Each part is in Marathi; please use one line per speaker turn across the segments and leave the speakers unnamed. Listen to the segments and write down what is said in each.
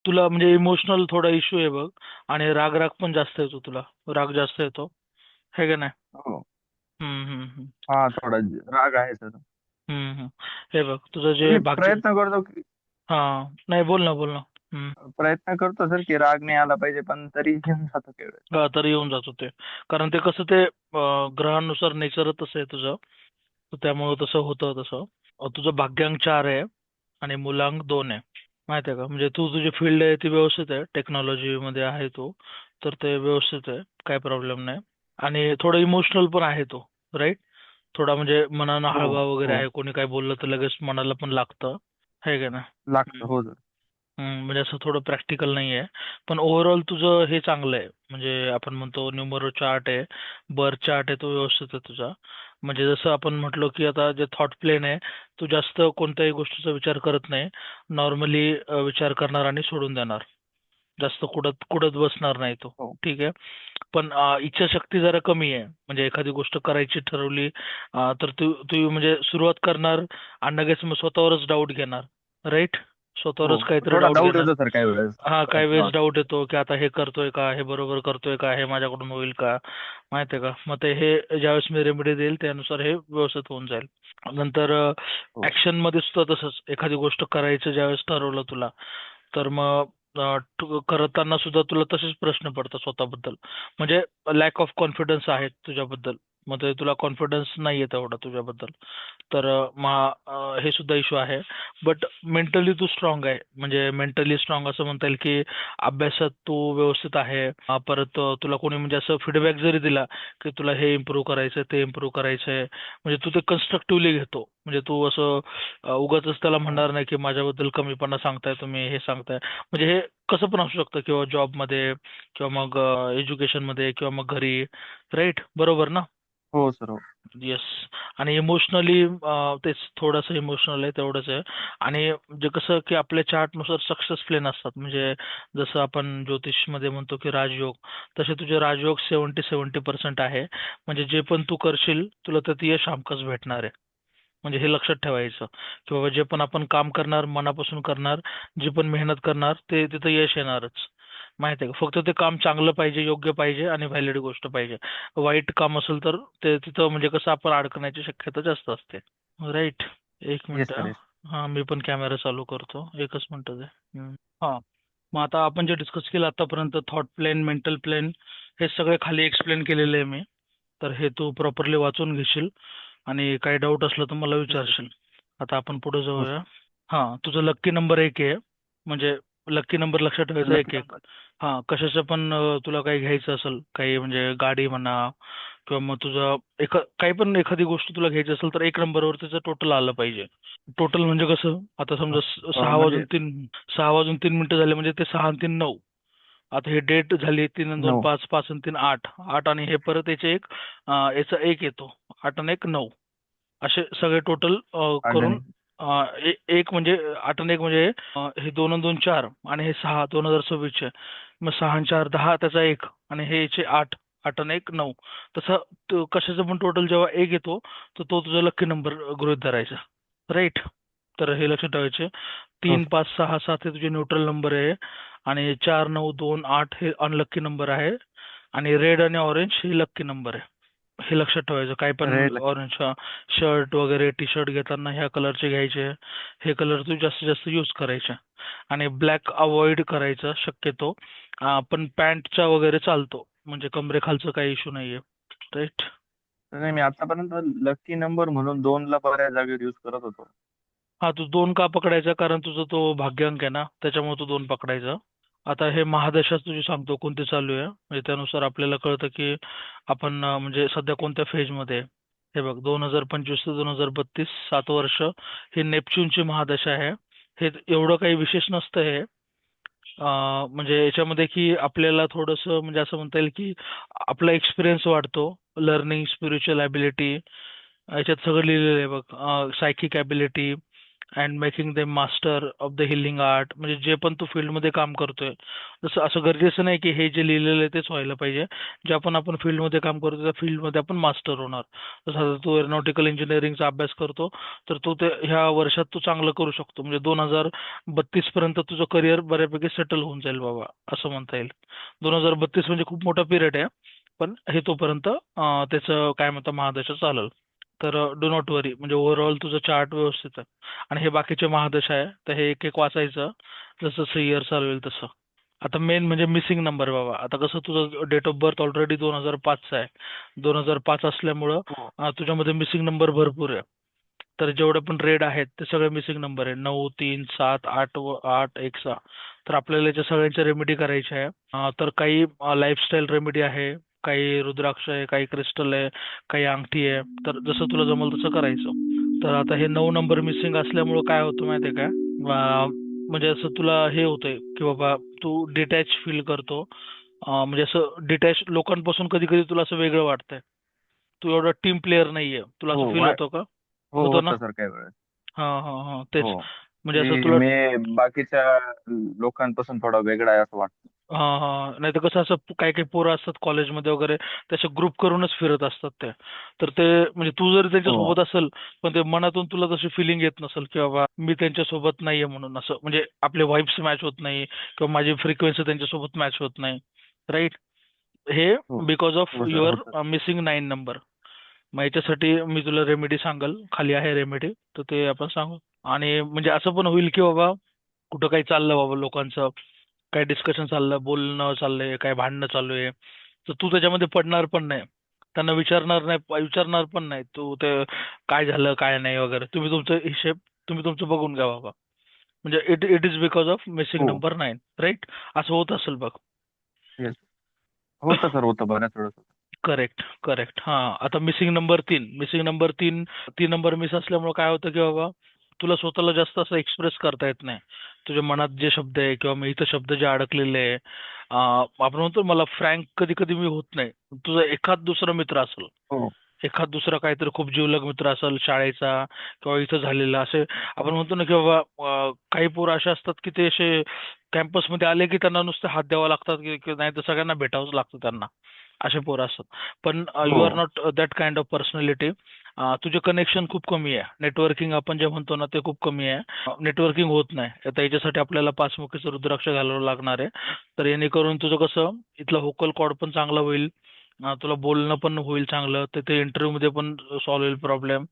तुला म्हणजे इमोशनल थोडा इश्यू आहे बघ. आणि राग राग पण जास्त येतो तुला. राग जास्त येतो. हे का नाही?
हो.
हम्म.
हा, थोडा राग आहे सर.
हम्म. हे बघ तुझं जे
मी
भाग्य.
प्रयत्न करतो
हा. नाही, बोल ना, बोल ना. हम्म.
प्रयत्न करतो सर की राग नाही आला पाहिजे, पण तरी घेऊन जातो केवळ.
हा, तर येऊन जातो ते. कारण ते कसं ते ग्रहानुसार नेचर तसं आहे तुझं. तर त्यामुळे तसं होतं तसं. तुझं भाग्यांक 4 आहे आणि मूलांक 2 आहे. माहिती आहे का? म्हणजे तू तुझी फील्ड आहे ती व्यवस्थित आहे, टेक्नॉलॉजी मध्ये आहे तू. तर ते व्यवस्थित आहे, काय प्रॉब्लेम नाही. आणि थोडं इमोशनल पण आहे तो. राईट. थोडा म्हणजे मनानं
हो.
हळवा वगैरे
हो,
आहे, कोणी काय बोललं तर लगेच मनाला पण लागतं. आहे का ना?
लागतं हो सर.
म्हणजे असं थोडं प्रॅक्टिकल नाही आहे. पण ओव्हरऑल तुझं हे चांगलं आहे. म्हणजे आपण म्हणतो न्यूमरो चार्ट आहे, बर्थ चार्ट आहे, तो व्यवस्थित आहे तुझा. म्हणजे जसं आपण म्हटलो की आता जे थॉट प्लेन आहे, तू जास्त कोणत्याही गोष्टीचा विचार करत नाही. नॉर्मली विचार करणार आणि सोडून देणार. जास्त कुडत कुडत बसणार नाही तो.
हो.
ठीक आहे. पण इच्छाशक्ती जरा कमी आहे. म्हणजे एखादी गोष्ट करायची ठरवली तर तू तू म्हणजे सुरुवात करणार आणि लगेच मग स्वतःवरच डाऊट घेणार. राईट.
हो,
स्वतःवरच काहीतरी
थोडा
डाऊट
डाऊट
घेणार.
येतो सर काही वेळेस.
हा, काही
थोडासा
वेळेस
डाऊट.
डाऊट येतो की आता हे करतोय का, हे बरोबर करतोय का, हे माझ्याकडून होईल का. माहितीये का? मग ते हे ज्यावेळेस मी रेमेडी देईल त्यानुसार हे व्यवस्थित होऊन जाईल. नंतर
हो.
ऍक्शन मध्ये सुद्धा तसंच. एखादी गोष्ट करायचं ज्यावेळेस ठरवलं तुला, तर मग करताना सुद्धा तुला तसेच प्रश्न पडतात स्वतःबद्दल. म्हणजे लॅक ऑफ कॉन्फिडन्स आहे तुझ्याबद्दल. मग ते तुला कॉन्फिडन्स नाहीये तेवढा तुझ्याबद्दल. तर हे सुद्धा इश्यू आहे. बट मेंटली तू स्ट्रॉंग आहे. म्हणजे मेंटली स्ट्रॉंग असं म्हणता येईल की अभ्यासात तू व्यवस्थित आहे. परत तुला कोणी म्हणजे असं फीडबॅक जरी दिला की तुला हे इम्प्रूव्ह करायचंय, ते इम्प्रूव्ह करायचंय, म्हणजे तू ते कन्स्ट्रक्टिव्हली घेतो. म्हणजे तू असं उगाचच त्याला
हो.
म्हणणार नाही की माझ्याबद्दल कमीपणा सांगताय तुम्ही, हे सांगताय. म्हणजे हे कसं पण असू शकतं, किंवा जॉबमध्ये, किंवा मग एज्युकेशनमध्ये, किंवा मग घरी. राईट. बरोबर ना?
हो सर. हो.
येस. आणि इमोशनली तेच थोडंसं इमोशनल आहे, तेवढंच आहे. आणि जे कसं की आपल्या चार्टनुसार सक्सेस प्लेन असतात. म्हणजे जसं आपण ज्योतिषमध्ये म्हणतो की राजयोग, तसे तुझे राजयोग 70-70% आहे. म्हणजे जे पण तू करशील तुला त्यात यश हमखास भेटणार आहे. म्हणजे हे लक्षात ठेवायचं की बाबा जे पण आपण काम करणार, मनापासून करणार, जी पण मेहनत करणार, ते तिथं यश येणारच. माहिती आहे का? फक्त ते काम चांगलं पाहिजे, योग्य पाहिजे आणि व्हॅलिड गोष्ट पाहिजे. वाईट काम असेल तर ते तिथं म्हणजे कसं आपण अडकण्याची शक्यता जास्त असते. राईट. एक
येस
मिनिट
सर.
हा.
येस.
हा, मी पण कॅमेरा चालू करतो, एकच मिनिट दे. हा. मग आता आपण जे डिस्कस केलं आतापर्यंत, थॉट प्लेन, मेंटल प्लेन, हे सगळे खाली एक्सप्लेन केलेले आहे मी. तर हे तू प्रॉपरली वाचून घेशील आणि काही डाऊट असलं तर मला
हो सर.
विचारशील. आता आपण पुढे
हो
जाऊया.
सर.
हा, तुझं लक्की नंबर 1 आहे. म्हणजे लक्की नंबर लक्षात ठेवायचा
लकी
1-1.
नंबर.
हा, कशाचं पण तुला काही घ्यायचं असेल, काही म्हणजे गाडी म्हणा, किंवा मग तुझं काही पण एखादी गोष्ट तुला घ्यायची असेल तर 1 नंबरवर त्याचं टोटल आलं पाहिजे. टोटल म्हणजे कसं, आता समजा सहा
म्हणजे
वाजून तीन 6 वाजून 3 मिनिटं झाले म्हणजे ते 6 आणि 3 9. आता हे डेट झाली 3 आणि 2 5, 5 आणि 3 8, 8 आणि हे परत याचे एक याचा एक येतो. 8 आणि 1 9. असे सगळे टोटल करून
आणि
एक म्हणजे 8 आणि 1 म्हणजे हे 2 आणि 2 4 आणि हे 6, 2026 चे. मग 6 आणि 4 10, त्याचा एक, आणि हे याचे 8, 8 आणि 1 9. तसं कशाचं पण टोटल जेव्हा एक येतो तर तो तुझा लक्की नंबर गृहीत धरायचा. राईट. तर हे लक्षात ठेवायचे.
हो
3 5 6 7 हे तुझे न्यूट्रल नंबर आहे. आणि 4 9 2 8 हे अनलक्की नंबर आहे. आणि रेड आणि ऑरेंज हे लक्की नंबर आहे. हे लक्षात ठेवायचं. काय पण
रेड.
ऑरेंज शर्ट वगैरे, टी शर्ट घेताना ह्या कलरचे घ्यायचे. हे कलर तू जास्तीत जास्त यूज करायचे. आणि ब्लॅक अवॉइड करायचं शक्यतो. पण पॅन्टचा वगैरे चालतो, म्हणजे कमरेखालचं काही इश्यू नाहीये. राईट.
नाही, मी आतापर्यंत लकी नंबर म्हणून 2ला बऱ्याच जागेवर यूज करत होतो.
हा, तू 2 का पकडायचा? कारण तुझा तो भाग्यांक आहे ना, त्याच्यामुळे तू 2 पकडायचा. आता हे महादशा तुझी सांगतो कोणती चालू आहे, म्हणजे त्यानुसार आपल्याला कळतं की आपण म्हणजे सध्या कोणत्या फेजमध्ये आहे. हे बघ, 2025 ते 2032, 7 वर्ष ही नेपच्यूनची महादशा आहे. हे एवढं काही विशेष नसतं हे. म्हणजे याच्यामध्ये की आपल्याला थोडंसं म्हणजे असं म्हणता येईल की आपला एक्सपिरियन्स वाढतो. लर्निंग, स्पिरिच्युअल ॲबिलिटी, याच्यात सगळं लिहिलेलं आहे बघ. Psychic ability, and making them master of the healing art. म्हणजे जे पण तू फील्डमध्ये काम करतोय, जसं असं गरजेचं नाही की हे जे लिहिलेलं आहे तेच व्हायला पाहिजे. जे आपण फील्डमध्ये काम करतो त्या फील्डमध्ये आपण मास्टर होणार. जसं आता तू एरोनॉटिकल इंजिनिअरिंगचा अभ्यास करतो, तर तू ते ह्या वर्षात तू चांगलं करू शकतो. म्हणजे 2032 पर्यंत तुझं करिअर बऱ्यापैकी सेटल होऊन जाईल बाबा, असं म्हणता येईल. 2032 म्हणजे खूप मोठा पिरियड आहे, पण हे तोपर्यंत त्याचं काय म्हणतात महादशा चालेल. तर डू नॉट वरी, म्हणजे ओव्हरऑल तुझं चार्ट व्यवस्थित आहे. आणि हे बाकीचे महादशा आहे, तर हे एक एक वाचायचं जसं जसं इयर चालू होईल तसं. आता मेन म्हणजे मिसिंग नंबर बाबा. आता कसं तुझं डेट ऑफ बर्थ ऑलरेडी 2005चा आहे. 2005 असल्यामुळं
हो
तुझ्यामध्ये मिसिंग नंबर भरपूर आहे. तर जेवढे पण रेड आहेत ते सगळे मिसिंग नंबर आहे. 9, 3, 7, 8 व 8, 1, 6. तर आपल्याला याच्या सगळ्यांच्या रेमेडी करायच्या आहे. तर काही लाईफस्टाईल रेमेडी आहे, काही रुद्राक्ष आहे, काही क्रिस्टल आहे, काही अंगठी आहे. तर जसं तुला जमल तसं करायचं. तर आता हे 9 नंबर मिसिंग असल्यामुळं काय होतं माहितीये का? म्हणजे असं तुला हे होतंय की बाबा तू डिटॅच फील करतो. म्हणजे असं डिटॅच लोकांपासून कधी कधी तुला असं वेगळं वाटतंय. तू एवढा टीम प्लेअर नाहीये. तुला
हो
असं फील होतं का?
हो
होतं ना?
होतं सर काही वेळेस.
हा हा हा, तेच.
हो
म्हणजे असं
की
तुला
मी बाकीच्या लोकांपासून थोडा वेगळा आहे असं वाटतं.
हा हा, नाही तर कसं असं काही काही पोरं असतात कॉलेजमध्ये वगैरे, त्याचे ग्रुप करूनच फिरत असतात ते. तर ते म्हणजे तू जरी
हो
त्यांच्यासोबत असेल, पण ते मनातून तुला तशी फिलिंग येत नसेल की बाबा मी त्यांच्यासोबत नाहीये म्हणून, असं म्हणजे आपले वाईब्स मॅच होत नाही किंवा माझी फ्रिक्वेन्सी त्यांच्यासोबत मॅच होत नाही. राईट. हे
हो
बिकॉज ऑफ
हो सर
युअर
होतं.
Missing 9 number. मग याच्यासाठी मी तुला रेमेडी सांगल, खाली आहे रेमेडी, तर ते आपण सांगू. आणि म्हणजे असं पण होईल की बाबा कुठं काही चाललं बाबा लोकांचं, काही डिस्कशन चाललं, बोलणं चाललंय, काय भांडणं चालू आहे, तर तू त्याच्यामध्ये पडणार पण नाही. त्यांना विचारणार पण नाही तू ते काय झालं काय नाही वगैरे. तुम्ही तुमचं हिशेब तुम्ही तुमचं बघून घ्या बाबा. म्हणजे it it is because of missing
हो
नंबर 9. राईट. असं होत असेल बघ.
येस होतं सर होतं बऱ्याच वेळेस होतं.
Correct correct. हा. आता मिसिंग नंबर तीन तीन नंबर मिस असल्यामुळे काय होतं की बाबा तुला स्वतःला जास्त असं एक्सप्रेस करता येत नाही. तुझ्या मनात जे शब्द आहे किंवा मी इथं शब्द जे अडकलेले आहे, आपण म्हणतो मला फ्रँक कधी कधी मी होत नाही. तुझा एखाद दुसरा मित्र असेल,
हो
एखाद दुसरा काहीतरी खूप जिवलग मित्र असेल शाळेचा किंवा इथं झालेला, असे आपण म्हणतो ना की बाबा काही पोरं असे असतात की ते असे कॅम्पसमध्ये आले की त्यांना नुसते हात द्यावा लागतात की नाही तर सगळ्यांना भेटावंच लागतं त्यांना. असे पोरं असतात. पण
हो
you are not that kind of personality. तुझे कनेक्शन खूप कमी आहे. नेटवर्किंग आपण जे म्हणतो ना ते खूप कमी आहे. नेटवर्किंग होत नाही. आता याच्यासाठी आपल्याला पाचमुखीचं रुद्राक्ष घालावं लागणार आहे. तर जेणेकरून तुझं कसं इथलं व्होकल कॉर्ड पण चांगला होईल. तुला बोलणं पण होईल चांगलं. तिथे इंटरव्ह्यू मध्ये पण सॉल्व्ह होईल प्रॉब्लेम.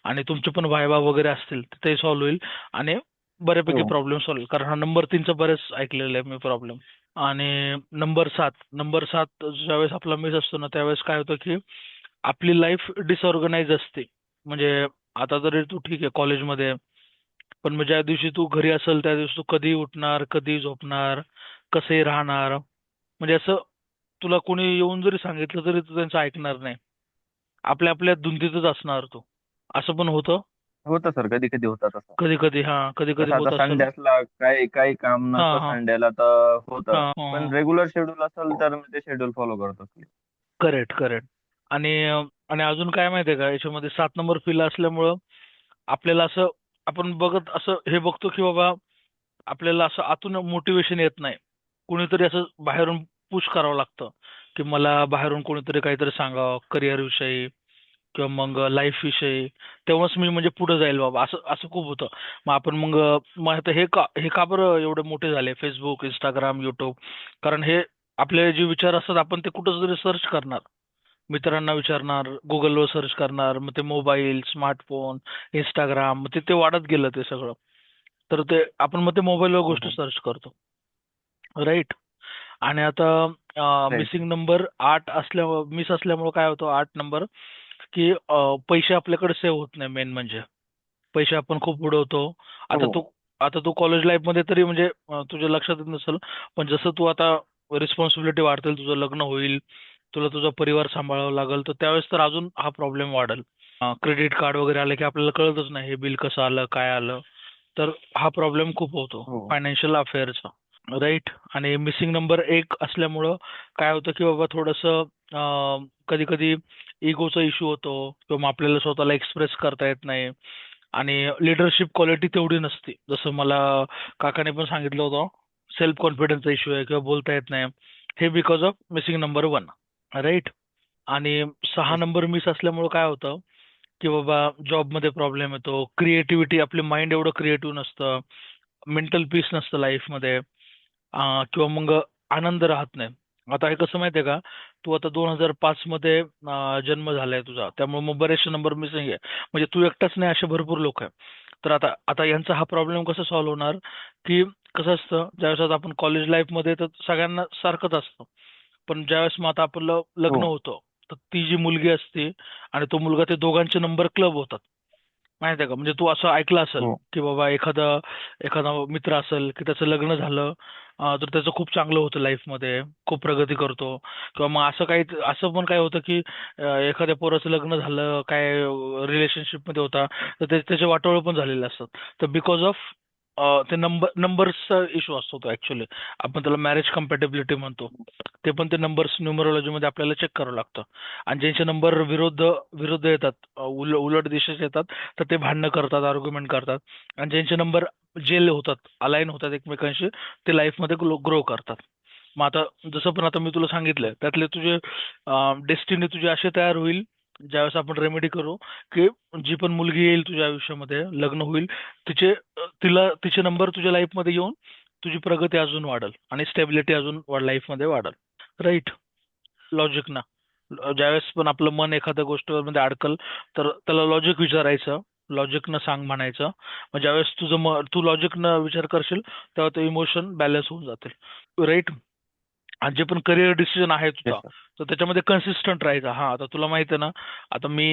आणि तुमचे पण व्हायवा वगैरे असतील तर ते सॉल्व्ह होईल. आणि बऱ्यापैकी
हो
प्रॉब्लेम सॉल्व्ह होईल. कारण हा नंबर 3चा बरेच ऐकलेलं आहे मी प्रॉब्लेम. आणि नंबर सात ज्यावेळेस आपला मिस असतो ना त्यावेळेस काय होतं की आपली लाईफ डिसऑर्गनाइज असते. म्हणजे आता जरी तू ठीक आहे कॉलेजमध्ये आहे, पण मग ज्या दिवशी तू घरी असेल त्या दिवशी तू कधी उठणार, कधी झोपणार, कसे राहणार, म्हणजे असं तुला कोणी येऊन जरी सांगितलं तरी तू त्यांचं ऐकणार नाही. आपल्या आपल्या धुंदीतच असणार तू. असं पण होतं.
होतं सर कधी कधी होतं तसं.
कधी कधी हा, कधी कधी
जसं आता
होत असेल.
संडे असला काही काही काम
हा
नसतं
हा
संडेला तर
हा
होतं.
हा.
पण रेग्युलर शेड्यूल असेल तर मी ते शेड्यूल फॉलो करत असतो.
Correct correct. आणि आणि अजून काय माहितीये का याच्यामध्ये 7 नंबर फिल असल्यामुळं आपल्याला असं आपण बघत असं हे बघतो की बाबा आपल्याला असं आतून मोटिवेशन येत नाही. कुणीतरी असं बाहेरून पुश करावं लागतं की मला बाहेरून कोणीतरी काहीतरी सांगावं करिअर विषयी किंवा मग लाईफ विषयी. तेव्हाच मी म्हणजे पुढे जाईल बाबा, असं असं खूप होतं. मग आपण मग आता हे का बरं एवढे मोठे झाले फेसबुक, इंस्टाग्राम, युट्यूब? कारण हे आपले जे विचार असतात आपण ते कुठं तरी सर्च करणार, मित्रांना विचारणार, गुगलवर सर्च करणार, मग ते मोबाईल, स्मार्टफोन, इंस्टाग्राम, मग ते ते वाढत गेलं ते सगळं. तर ते आपण मग ते मोबाईलवर
हो
गोष्टी
हो
सर्च करतो. राईट. आणि आता
राईट
मिसिंग नंबर 8 मिस असल्यामुळे काय होतं 8 नंबर की पैसे आपल्याकडे सेव्ह होत नाही मेन म्हणजे. पैसे आपण खूप उडवतो. आता
हो
तू आता तू कॉलेज लाईफ मध्ये तरी म्हणजे तुझ्या लक्षात येत नसेल, पण जसं तू आता रिस्पॉन्सिबिलिटी वाढतील, तुझं लग्न होईल, तुला तुझा परिवार सांभाळावा लागेल, तर त्यावेळेस तर अजून हा प्रॉब्लेम वाढेल. क्रेडिट कार्ड वगैरे आलं की आपल्याला कळतच नाही हे बिल कसं आलं, काय आलं. तर हा प्रॉब्लेम खूप होतो
हो
फायनान्शियल अफेअरचा. राईट. आणि मिसिंग नंबर 1 असल्यामुळं काय होतं की बाबा थोडंसं कधी कधी इगोचा इश्यू होतो किंवा मग आपल्याला स्वतःला एक्सप्रेस करता येत नाही. आणि लिडरशिप क्वालिटी तेवढी नसते. जसं मला काकाने पण सांगितलं होतं, सेल्फ कॉन्फिडन्सचा इश्यू आहे किंवा बोलता येत नाही. हे because of missing number 1. Right. आणि 6
येस.
नंबर मिस असल्यामुळे काय होतं, की बाबा जॉबमध्ये प्रॉब्लेम येतो, क्रिएटिव्हिटी, आपले माइंड एवढं क्रिएटिव्ह नसतं, मेंटल पीस नसतं लाईफमध्ये, किंवा मग आनंद राहत नाही. आता हे कसं माहितीये का, तू आता 2005 मध्ये जन्म झालाय तुझा, त्यामुळे मग बरेचसे नंबर मिसिंग आहे. म्हणजे तू एकटाच नाही, असे भरपूर लोक आहे. तर आता यांचा हा प्रॉब्लेम कसा सॉल्व्ह होणार, की कसं असतं, ज्यावेळेस आता आपण कॉलेज लाईफ मध्ये तर सगळ्यांना सारखंच असतं. पण ज्यावेळेस मग आता आपलं लग्न
हो
होतं, तर ती जी मुलगी असते आणि तो मुलगा, ते दोघांचे नंबर क्लब होतात. माहिती आहे का? म्हणजे तू असं ऐकलं असेल,
हो
की बाबा एखादा एखादा मित्र असेल, की त्याचं लग्न झालं, तर त्याचं खूप चांगलं होतं लाईफमध्ये, खूप प्रगती करतो. किंवा मग असं काही, असं पण काय होतं, की एखाद्या पोराचं लग्न झालं, काय रिलेशनशिपमध्ये होता, तर त्याचे वाटोळं पण झालेले असतात. तर बिकॉज ऑफ ते नंबर्सचा इश्यू असतो तो ऍक्च्युली. आपण त्याला मॅरेज कम्पॅटेबिलिटी म्हणतो. ते पण ते नंबर्स न्यूमरोलॉजीमध्ये आपल्याला चेक करावं लागतं. आणि ज्यांचे नंबर विरुद्ध विरुद्ध येतात, उलट दिशेचे येतात, तर ते भांडणं करतात, आर्ग्युमेंट करतात. आणि ज्यांचे नंबर जेल होतात, अलाईन होतात एकमेकांशी, ते लाईफमध्ये ग्रो करतात. मग आता जसं पण आता मी तुला सांगितलंय, त्यातले तुझे डेस्टिनी तुझी अशी तयार होईल, ज्यावेळेस आपण रेमेडी करू, की जी पण मुलगी येईल तुझ्या आयुष्यामध्ये, लग्न होईल, तिचे नंबर तुझ्या लाईफमध्ये येऊन तुझी प्रगती अजून वाढल आणि स्टेबिलिटी अजून लाईफमध्ये वाढल. राईट. लॉजिक ना. ज्यावेळेस पण आपलं मन एखाद्या गोष्टीमध्ये अडकल, तर त्याला लॉजिक विचारायचं, लॉजिकनं सांग म्हणायचं. मग ज्यावेळेस तू लॉजिकनं विचार करशील, तेव्हा ते इमोशन बॅलन्स होऊन जातील. राईट. आणि जे पण करिअर डिसिजन आहे
येस
तुझा,
सर.
तर त्याच्यामध्ये कन्सिस्टंट राहायचं. हा, आता तुला माहिती आहे ना, आता मी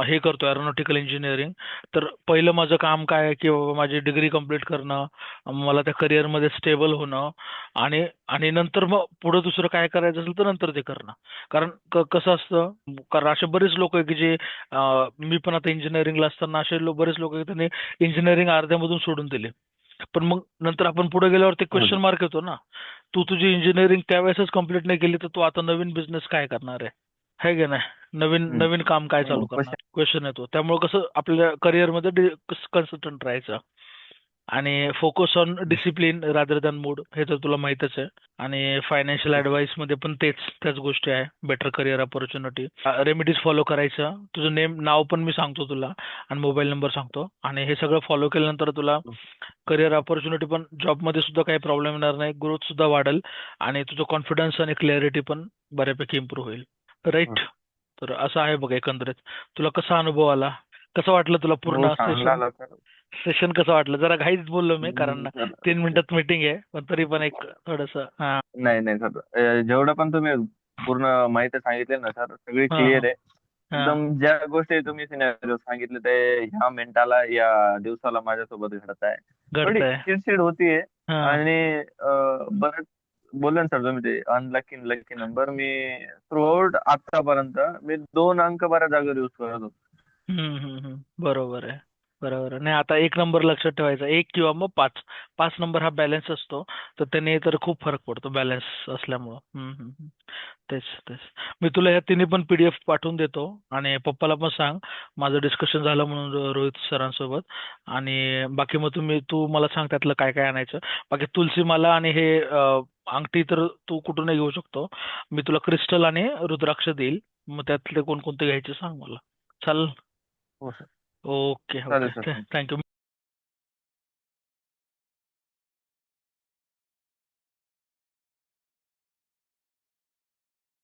हे करतो एरोनॉटिकल इंजिनिअरिंग. तर पहिलं माझं काम काय आहे, की बाबा माझी डिग्री कंप्लीट करणं, मला त्या करिअरमध्ये स्टेबल होणं, आणि आणि नंतर मग पुढे दुसरं काय करायचं असेल तर नंतर ते करणं. कारण कसं असतं, कारण असे बरेच लोक आहे की जे, मी पण आता इंजिनिअरिंगला असताना असे बरेच लोक आहेत, त्यांनी इंजिनिअरिंग अर्ध्यामधून सोडून दिले. पण मग नंतर आपण पुढे गेल्यावर ते
हो
क्वेश्चन मार्क येतो ना. तू तुझी इंजिनिअरिंग त्यावेळेसच कंप्लीट नाही केली, तर तू आता नवीन बिझनेस काय करणार आहे? है की नाही? नवीन
हम्म.
नवीन काम काय
हो
चालू करणार?
क्वेश्चन.
क्वेश्चन येतो. त्यामुळे कसं आपल्या करिअरमध्ये कन्सिस्टंट राहायचं आणि focus on discipline rather than mood, हे तर तुला माहीतच आहे. आणि फायनान्शियल
येस.
ऍडवाइस मध्ये पण त्याच गोष्टी आहे. Better career opportunity, remedies follow करायचं. तुझं नाव पण मी सांगतो तुला, आणि मोबाईल नंबर सांगतो. आणि हे सगळं फॉलो केल्यानंतर तुला करिअर अपॉर्च्युनिटी पण, जॉबमध्ये सुद्धा काही प्रॉब्लेम येणार नाही, ग्रोथ सुद्धा वाढेल, आणि तुझं कॉन्फिडन्स आणि क्लॅरिटी पण बऱ्यापैकी इम्प्रूव्ह होईल. राईट. तर असं आहे बघ एकंदरीत. तुला कसा अनुभव आला? कसं वाटलं तुला
हो
पूर्ण
चांगला
सेशन?
आला सर.
सेशन कसं वाटलं? जरा घाईच बोललो मी, कारण
सर
3 मिनिटात मीटिंग आहे, पण तरी पण एक थोडस. हा.
नाही नाही सर, जेवढं पण तुम्ही पूर्ण माहिती सांगितली ना सर, सगळी
हा.
क्लिअर
हा.
आहे.
हा.
एकदम ज्या गोष्टी तुम्ही सिनेरिओ सांगितले ते ह्या मिनिटाला या दिवसाला माझ्यासोबत घडत आहे. थोडी
घडतंय.
चिडचिड होतीये.
हा.
आणि बरं बोलले ना सर तुम्ही, ते unlucky lucky number me through out आतापर्यंत मी 2 अंक बऱ्याच जागेवर यूज करत होतो.
बरोबर आहे. बरोबर आहे. नाही, आता एक नंबर लक्षात ठेवायचा, एक किंवा मग पाच. पाच नंबर हा बॅलन्स असतो. तर त्याने तर खूप फरक पडतो बॅलन्स असल्यामुळं. तेच तेच. मी तुला ह्या तिन्ही पण पीडीएफ पाठवून देतो, आणि पप्पाला पण सांग माझं डिस्कशन झालं म्हणून रोहित सरांसोबत. आणि बाकी मग तू मला सांग त्यातलं काय काय आणायचं. बाकी तुलसी माला आणि हे अंगठी तर तू कुठूनही घेऊ शकतो. मी तुला क्रिस्टल आणि रुद्राक्ष देईल. मग त्यातले कोणकोणते घ्यायचे सांग मला. चालेल.
हो सर.
ओके
चालेल
ओके.
सर.
थँक्यू.